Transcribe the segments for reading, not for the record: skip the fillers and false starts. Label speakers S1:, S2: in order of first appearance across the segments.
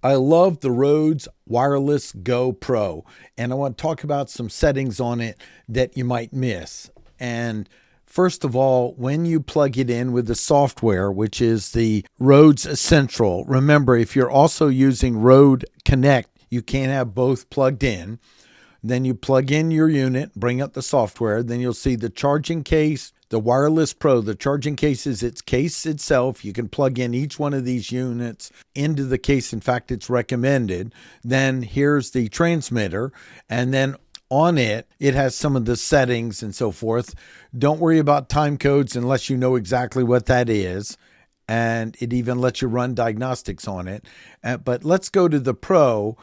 S1: I love the Rode Wireless Go Pro, and I want to talk about some settings on it that you might miss. And first of all, when you plug it in with the software, which is the Rhodes Central, remember if you're also using Rode Connect, you can't have both plugged in. Then you plug in your unit, bring up the software, then you'll see the charging case, the Wireless Pro. The charging case is its case itself. You can plug in each one of these units into the case. In fact, it's recommended. Then here's the transmitter, and then on it, it has some of the settings and so forth. Don't worry about time codes unless you know exactly what that is. And it even lets you run diagnostics on it. But let's go to the Pro.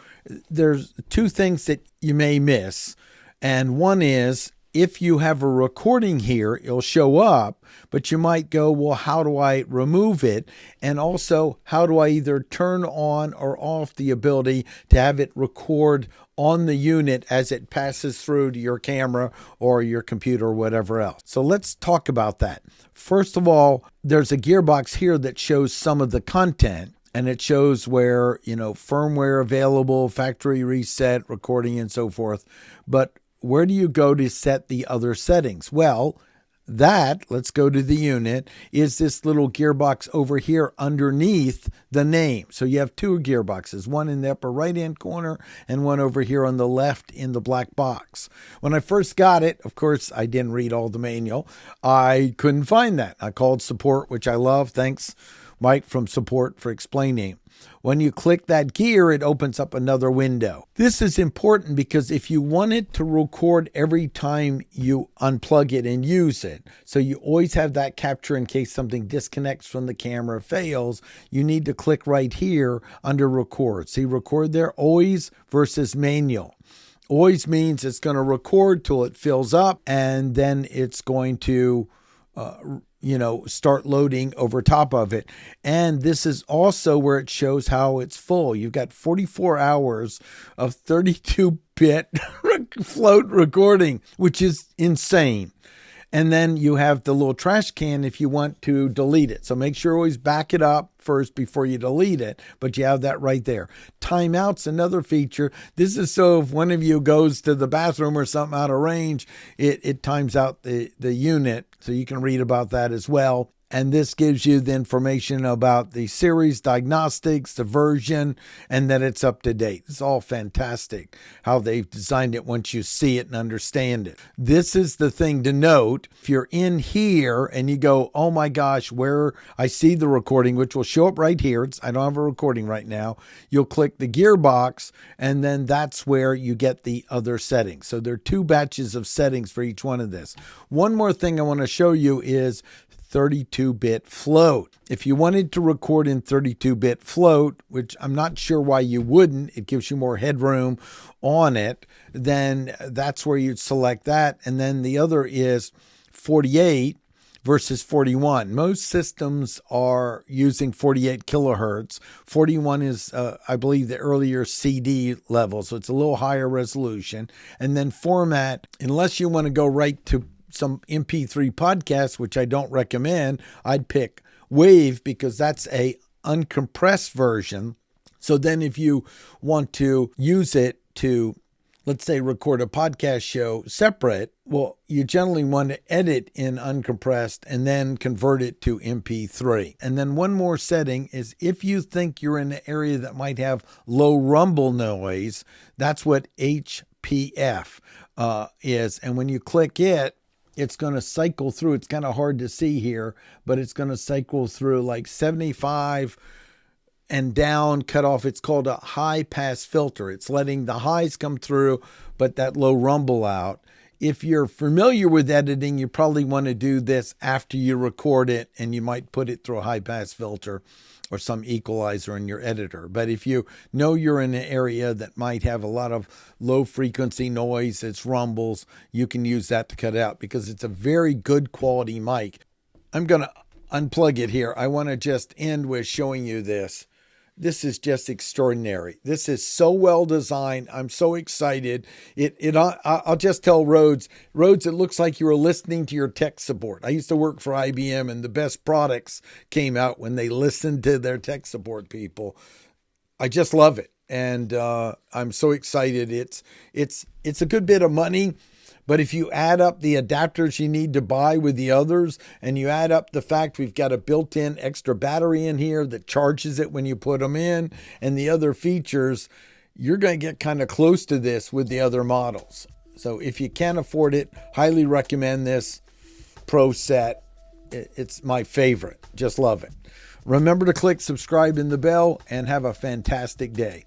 S1: There's two things that you may miss. And one is if you have a recording here, it'll show up, but you might go, well, how do I remove it? And also, how do I either turn on or off the ability to have it record on the unit as it passes through to your camera or your computer or whatever else? So let's talk about that. First of all, there's a gearbox here that shows some of the content. And it shows where, firmware available, factory reset, recording, and so forth. But where do you go to set the other settings? Well, let's go to the unit, is this little gearbox over here underneath the name. So you have two gearboxes, one in the upper right-hand corner and one over here on the left in the black box. When I first got it, of course, I didn't read all the manual. I couldn't find that. I called support, which I love. Thanks, Mike from support, for explaining. When you click that gear, it opens up another window. This is important because if you want it to record every time you unplug it and use it, so you always have that capture in case something disconnects from the camera, fails, you need to click right here under record. See record there, always versus manual. Always means it's going to record till it fills up, and then it's going to start loading over top of it. And this is also where it shows how it's full. You've got 44 hours of 32-bit float recording, which is insane. And then you have the little trash can if you want to delete it. So make sure you always back it up first before you delete it, but you have that right there. Timeout's another feature. This is so if one of you goes to the bathroom or something out of range, it times out the unit, so you can read about that as well. And this gives you the information about the series, diagnostics, the version, and that it's up to date. It's all fantastic how they've designed it once you see it and understand it. This is the thing to note. If you're in here and you go, oh my gosh, where I see the recording, which will show up right here. I don't have a recording right now. You'll click the gearbox, and then that's where you get the other settings. So there are two batches of settings for each one of this. One more thing I want to show you is 32-bit float. If you wanted to record in 32-bit float, which I'm not sure why you wouldn't, it gives you more headroom on it, then that's where you'd select that. And then the other is 48 versus 41. Most systems are using 48 kilohertz. 41 is, I believe, the earlier CD level, so it's a little higher resolution. And then format, unless you want to go right to some MP3 podcasts, which I don't recommend, I'd pick WAV because that's a uncompressed version. So then if you want to use it to, let's say, record a podcast show separate, well, you generally want to edit in uncompressed and then convert it to MP3. And then one more setting is if you think you're in an area that might have low rumble noise, that's what HPF is. And when you click it, it's going to cycle through. It's kind of hard to see here, but it's going to cycle through like 75 and down, cut off. It's called a high pass filter. It's letting the highs come through, but that low rumble out. If you're familiar with editing, you probably want to do this after you record it, and you might put it through a high pass filter or some equalizer in your editor. But if you know you're in an area that might have a lot of low frequency noise, it's rumbles, you can use that to cut it out because it's a very good quality mic. I'm going to unplug it here. I want to just end with showing you this. This is just extraordinary. This is so well designed. I'm so excited. I'll just tell Rhodes, it looks like you were listening to your tech support. I used to work for IBM, and the best products came out when they listened to their tech support people. I just love it, and I'm so excited. It's a good bit of money, but if you add up the adapters you need to buy with the others, and you add up the fact we've got a built-in extra battery in here that charges it when you put them in, and the other features, you're going to get kind of close to this with the other models. So if you can afford it, highly recommend this Pro set. It's my favorite. Just love it. Remember to click subscribe and the bell, and have a fantastic day.